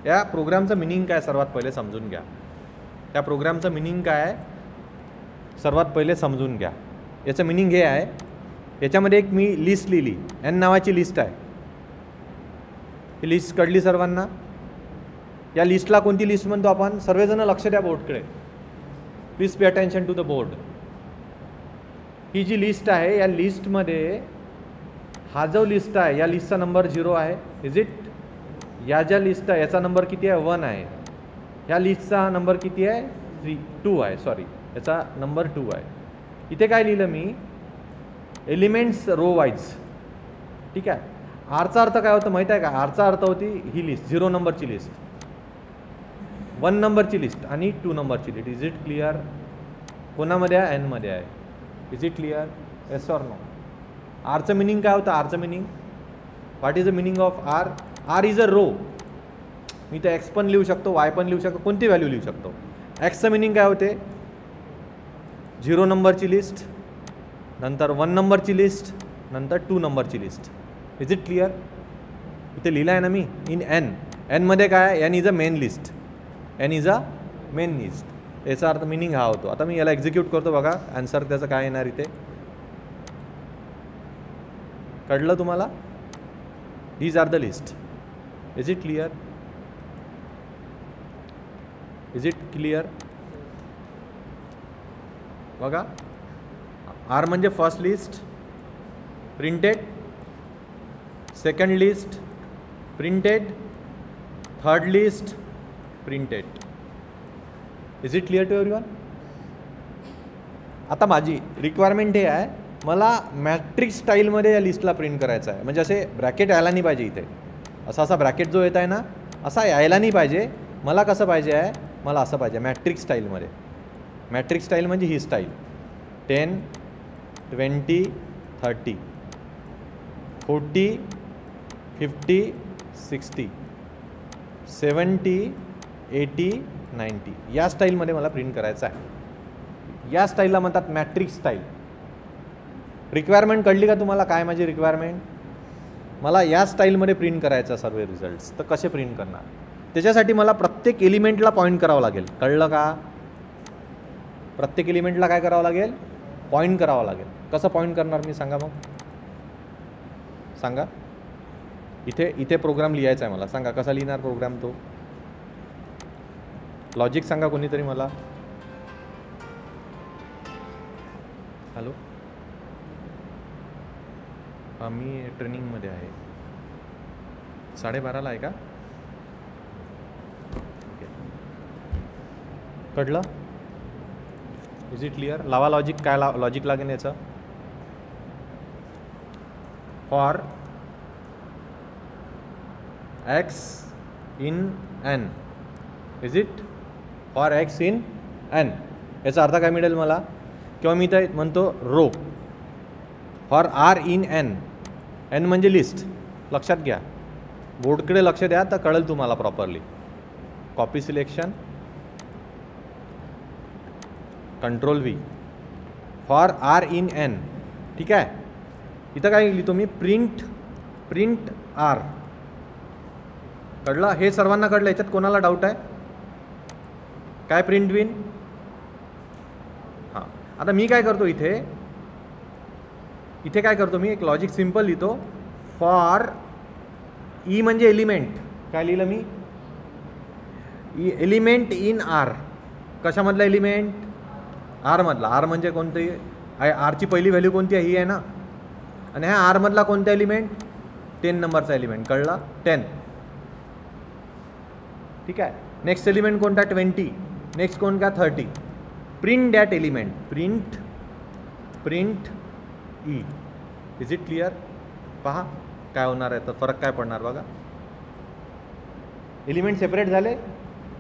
या प्रोग्रामचं मिनिंग काय सर्वात पहिले समजून घ्या. त्या प्रोग्रामचं मिनिंग काय आहे सर्वात पहिले समजून घ्या. याचं मिनिंग हे आहे, याच्यामध्ये एक मी लिस्ट लिहिली, एन नावाची लिस्ट आहे. ही लिस्ट कळली सर्वांना? या लिस्टला कोणती लिस्ट म्हणतो आपण? सर्वजण लक्ष द्या बोर्डकडे. Please pay attention to the board. ही जी लिस्ट आहे या लिस्टमध्ये हा जो लिस्ट आहे या लिस्टचा नंबर 0 आहे. Is it? या ज्या लिस्ट आहे याचा नंबर किती आहे? 1 आहे. ह्या लिस्टचा नंबर किती आहे? 2 आहे. सॉरी, याचा नंबर 2 आहे. इथे काय लिहिलं मी? Elements row wise. ठीक आहे. आरचा अर्थ काय होतं माहीत आहे का? आरचा अर्थ होती ही लिस्ट, 0 नंबरची लिस्ट, 1 नंबरची लिस्ट आणि 2 नंबरची लिस्ट. Is it clear? कोणामध्ये आहे? एनमध्ये आहे. Is it clear? Yes or no? आरचं मिनिंग काय होतं? आरचं meaning, what is the meaning of R? R is a row. मी तर एक्स पण लिहू शकतो, वाय पण लिहू शकतो, कोणती व्हॅल्यू लिहू शकतो. एक्सचं मिनिंग काय होते? 0 नंबरची लिस्ट, नंतर 1 नंबरची लिस्ट, नंतर 2 नंबरची लिस्ट. Is it clear? इथे लिहिलं आहे ना मी, इन एन. एनमध्ये काय? N is a main list. N is a main list. याचा अर्थ मिनिंग हा होतो. आता मी याला एक्झिक्यूट करतो, बघा आन्सर त्याचं काय येणार इथे. कळलं तुम्हाला? These are the list. Is it clear? Is it clear? बघा, आर म्हणजे first list printed, second list printed, third list printed. Is it clear to everyone? आता माझी रिक्वायरमेंट हे आहे, मला मॅट्रिक्स स्टाईलमध्ये या लिस्टला प्रिंट करायचं आहे. म्हणजे असे ब्रॅकेट यायला नाही पाहिजे इथे. असा ब्रॅकेट जो येत आहे ना, असा यायला नाही पाहिजे. मला कसं पाहिजे आहे? मला असं पाहिजे मॅट्रिक्स स्टाईलमध्ये. मॅट्रिक्स स्टाईल म्हणजे ही स्टाईल, 10, 20, 30, 40, 50, 60, 70, 80, 90 या स्टाईलमध्ये मला प्रिंट करायचं आहे. या स्टाईलला म्हणतात मॅट्रिक्स स्टाईल. रिक्वायरमेंट कळली का तुम्हाला? काय माझी रिक्वायरमेंट? मला या स्टाईलमध्ये प्रिंट करायचं सर्व रिझल्ट्स. तर कसे प्रिंट करणार? त्याच्यासाठी मला प्रत्येक एलिमेंटला पॉईंट करावं लागेल. कळलं का? प्रत्येक एलिमेंटला काय करावं लागेल? पॉईंट करावं लागेल. कसं पॉईंट करणार मी? सांगा मग, सांगा. इथे प्रोग्राम लिहायचा आहे मला. सांगा कसा लिहिणार प्रोग्राम तो? लॉजिक सांगा कोणीतरी मला. हॅलो, मी ट्रेनिंगमध्ये आहे. 12:30ला आहे का? कळलं? Is it clear? लावा लॉजिक. काय लॉजिक लागेल याचं? For X in N. Is it? For X in N. याचा अर्थ काय मिळेल मला? किंवा मी तर म्हणतो row. For R in N. N म्हणजे लिस्ट. लक्षात घ्या, बोर्डकडे लक्ष द्या तर कळेल तुम्हाला properly. Copy selection, control V. For R in N. ठीक आहे. इथं काय लिहितो मी? Print R. कळलं? हे सर्वांना कळलं? याच्यात कोणाला डाऊट आहे? काय प्रिंट विन? हां, आता मी काय करतो इथे काय करतो मी? एक लॉजिक सिम्पल लिहितो. फॉर ई म्हणजे एलिमेंट. काय लिहिलं मी? Element in R. कशामधला एलिमेंट? आरमधला. आर म्हणजे कोणती? आरची पहिली व्हॅल्यू कोणती आहे? ही आहे ना. आणि ह्या आरमधला कोणता एलिमेंट? 10 नंबरचा एलिमेंट. कळला? 10. ठीक आहे. नेक्स्ट एलिमेंट कोणता? 20. नेक्स्ट कोणता? 30. Print that element. Print E. Is it clear? पहा काय होणार आहे, तर फरक काय पडणार बघा. एलिमेंट सेपरेट झाले.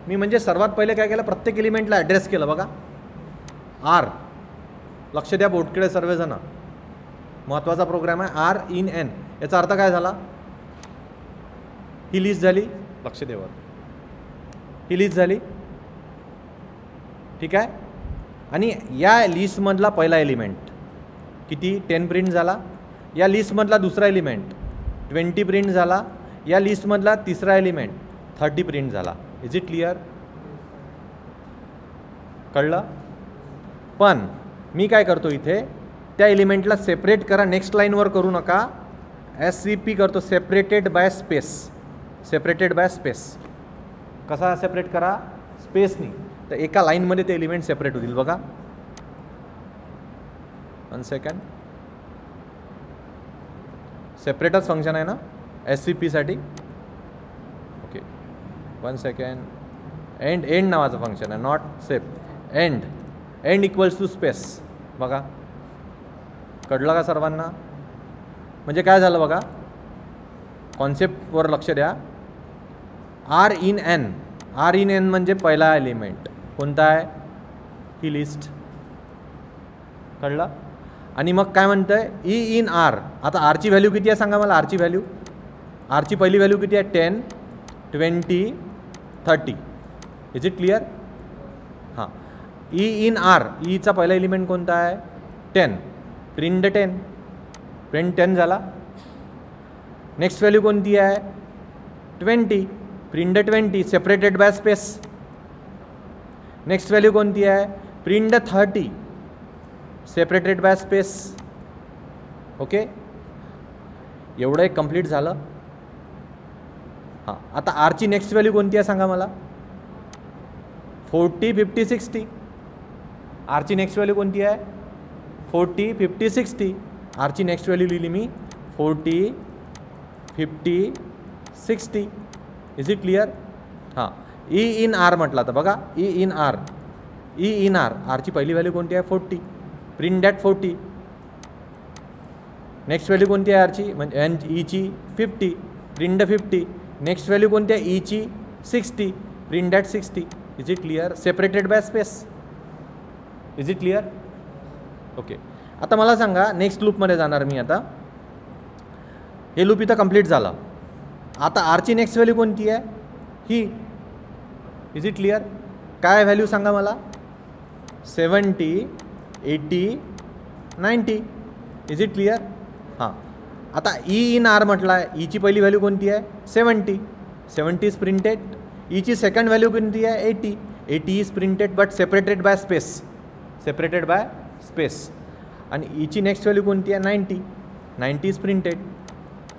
मी म्हणजे सर्वात पहिले काय केलं? प्रत्येक एलिमेंटला ॲड्रेस केलं. बघा, आर. लक्ष द्या बोर्डकडे सर्वजण. महत्त्वाचा प्रोग्राम आहे. R in N. याचा अर्थ काय झाला? ही लिस्ट झाली. लक्ष द्यावर. ही लिस्ट झाली. ठीक आहे. आणि या लिस्टमधला पहिला एलिमेंट किती? 10 प्रिंट झाला. या लिस्टमधला दुसरा एलिमेंट 20 प्रिंट झाला. या लिस्टमधला तिसरा एलिमेंट 30 प्रिंट झाला. Is it clear? कळलं? पण मी काय करतो इथे, त्या एलिमेंटला सेपरेट करा, नेक्स्ट लाईनवर करू नका. SCP करतो, separated by space. Separated by space कसा सेपरेट करा? स्पेसनी. तर एका लाईनमध्ये ते एलिमेंट सेपरेट होतील. बघा 1 सेकंड. सेपरेटच फंक्शन आहे ना SCP साठी. Okay 1 second. एंड नावाचं फंक्शन आहे, not sep. End equals to space. बघा कळलं का सर्वांना? म्हणजे काय झालं बघा, कॉन्सेप्टवर लक्ष द्या. R in n म्हणजे पहिला एलिमेंट कोणता आहे? ही लिस्ट. कळलं? आणि मग काय म्हणतंय E in R. आता R ची व्हॅल्यू किती आहे सांगा मला? R ची व्हॅल्यू, R ची पहिली व्हॅल्यू किती आहे? 10, 20, 30. Is it clear? हां. E in R, E चा पहिला एलिमेंट कोणता आहे? 10. प्रिंट 10. प्रिंट 10 झाला. नेक्स्ट व्हॅल्यू कोणती आहे? 20. Print 20 separated by space. Next value कोणती आहे? Print 30 separated by space. Okay, एवढं एक कंप्लीट झालं. हां, आता R ची नेक्स्ट व्हॅल्यू कोणती आहे सांगा मला? 40, 50, 60. R ची नेक्स्ट व्हॅल्यू कोणती आहे? 40, 50, 60. R ची नेक्स्ट व्हॅल्यू लिहिली मी 40, 50, 60. Is it clear? हां. E in R म्हटलं तर बघा E in R. R ची पहिली व्हॅल्यू कोणती आहे? 40. Print that 40. नेक्स्ट व्हॅल्यू कोणती आहे R ची? म्हणजे E ची 50. प्रिंट 50. नेक्स्ट व्हॅल्यू कोणती आहे? E ची 60. Print that 60. Is it clear? Separated by space. Is it clear? Okay. आता मला सांगा, नेक्स्ट लूपमध्ये जाणार मी आता. हे लूप इथं कंप्लीट झालं. आता R ची नेक्स्ट व्हॅल्यू कोणती आहे? ही. Is it clear? काय व्हॅल्यू सांगा मला? 70, 80, 90. Is it clear? हां. आता E in R म्हटलं आहे. E ची पहिली व्हॅल्यू कोणती आहे? 70. 70 इज प्रिंटेड. E ची सेकंड व्हॅल्यू कोणती आहे? 80. 80 is printed but separated by space. Separated by space. आणि E ची नेक्स्ट व्हॅल्यू कोणती आहे? 90. 90 is printed.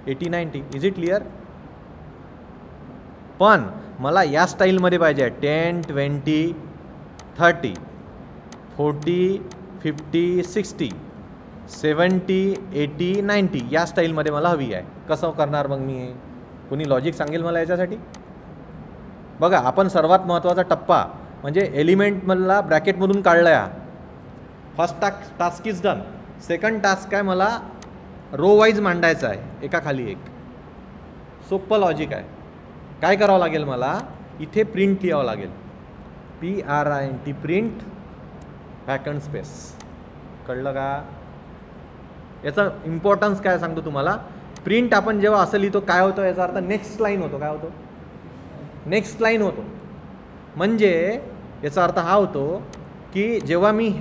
80, 90. Is it clear? पण मला या स्टाईलमध्ये पाहिजे आहे. 10, 20, 30, 40, 50, 60, 70, 80, 90 या स्टाईलमध्ये मला हवी आहे. कसं करणार मग मी? कोणी लॉजिक सांगेल मला याच्यासाठी? बघा, आपण सर्वात महत्त्वाचा टप्पा म्हणजे एलिमेंटमधला ब्रॅकेटमधून काढला आहे. First task is done. Second task काय? मला रो वाईज मांडायचं आहे, एका खाली एक. सोपं लॉजिक आहे. काय करावं लागेल मला? इथे प्रिंट लिहावं लागेल. PRINT print vacant space. कळलं का? याचा इम्पॉर्टन्स काय सांगतो तुम्हाला. प्रिंट आपण जेव्हा असं लिहितो काय होतं? याचा अर्थ नेक्स्ट लाईन होतो. काय होतो? नेक्स्ट लाईन होतो. म्हणजे याचा अर्थ हा होतो की जेव्हा मी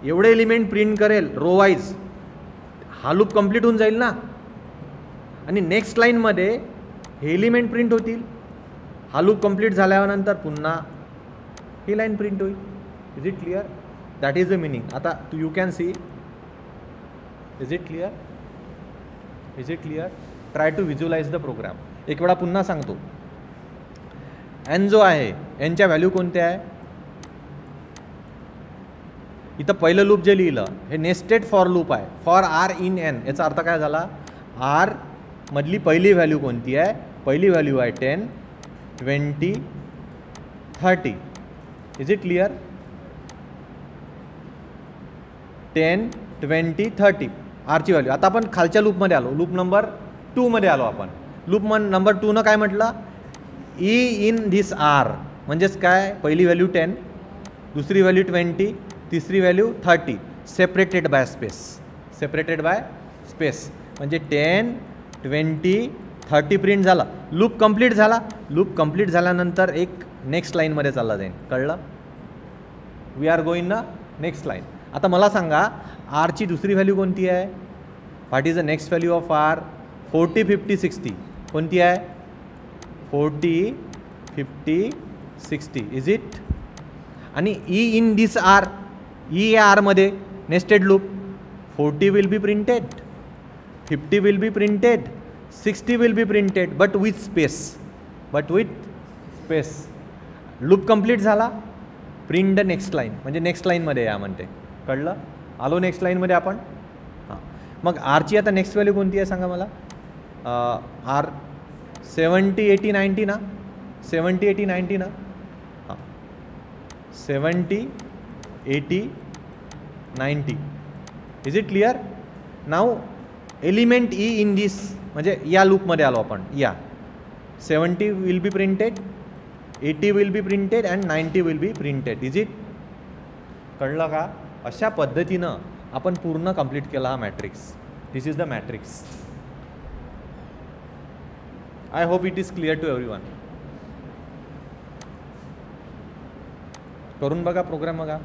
एवढे एलिमेंट प्रिंट करेल रो वाईज, हा लूप कंप्लीट होऊन जाईल ना. आणि नेक्स्ट लाईनमध्ये हे एलिमेंट प्रिंट होतील. हा लूप कंप्लीट झाल्यानंतर पुन्हा ही लाईन प्रिंट होईल. Is it clear? That is the meaning. आता you can see. Is it clear? Is it clear? Try to visualize the program. एक वेळा पुन्हा सांगतो. एन जो आहे, एनच्या व्हॅल्यू कोणत्या आहे? इथं पहिलं लूप जे लिहिलं हे नेस्टेड फॉर लूप आहे. For R in n. याचा अर्थ काय झाला? R मधली पहिली व्हॅल्यू कोणती आहे? पहिली व्हॅल्यू आहे 10, 20, 30. Is it clear? 10, 20, 30 R ची व्हॅल्यू. आता आपण खालच्या लूपमध्ये आलो. लूप नंबर 2 मध्ये आलो आपण. लूप नंबर 2 न काय म्हटलं? E in this R म्हणजेच काय? पहिली व्हॅल्यू 10, दुसरी व्हॅल्यू 20, तिसरी value 30 separated by space. Separated by space म्हणजे 10, 20, 30 प्रिंट झाला. लूप कंप्लीट झाला. लूप कंप्लीट झाल्यानंतर एक नेक्स्ट लाईनमध्ये चालला जाईल. कळलं? वी आर गोईंग ना नेक्स्ट लाईन. आता मला सांगा R ची दुसरी व्हॅल्यू कोणती आहे? What is the next value of R? 40, 50, 60 कोणती आहे? 40, 50, 60. Is it? आणि E in this R, E या आरमध्ये nested loop. 40 will be printed, 50 will be printed, 60 will be printed, but with space. Loop complete झाला, print the next line, म्हणजे next लाईनमध्ये या म्हणते. कळलं? आलो नेक्स्ट लाईनमध्ये आपण. हां, मग आरची आता नेक्स्ट व्हॅल्यू कोणती आहे सांगा मला. आर 70, 80, 90 ना. 70, 80, 90 ना. हां, 70, 80, 90. Is it clear? नाव एलिमेंट ई इन दिस, म्हणजे या लूपमध्ये आलो आपण. या 70 will be printed, 80 will be printed and 90 will be printed. Is it? कळलं का? अशा पद्धतीनं आपण पूर्ण कंप्लीट केला हा matrix. This is the matrix. I hope it is clear to everyone. करून बघा प्रोग्राम बघा.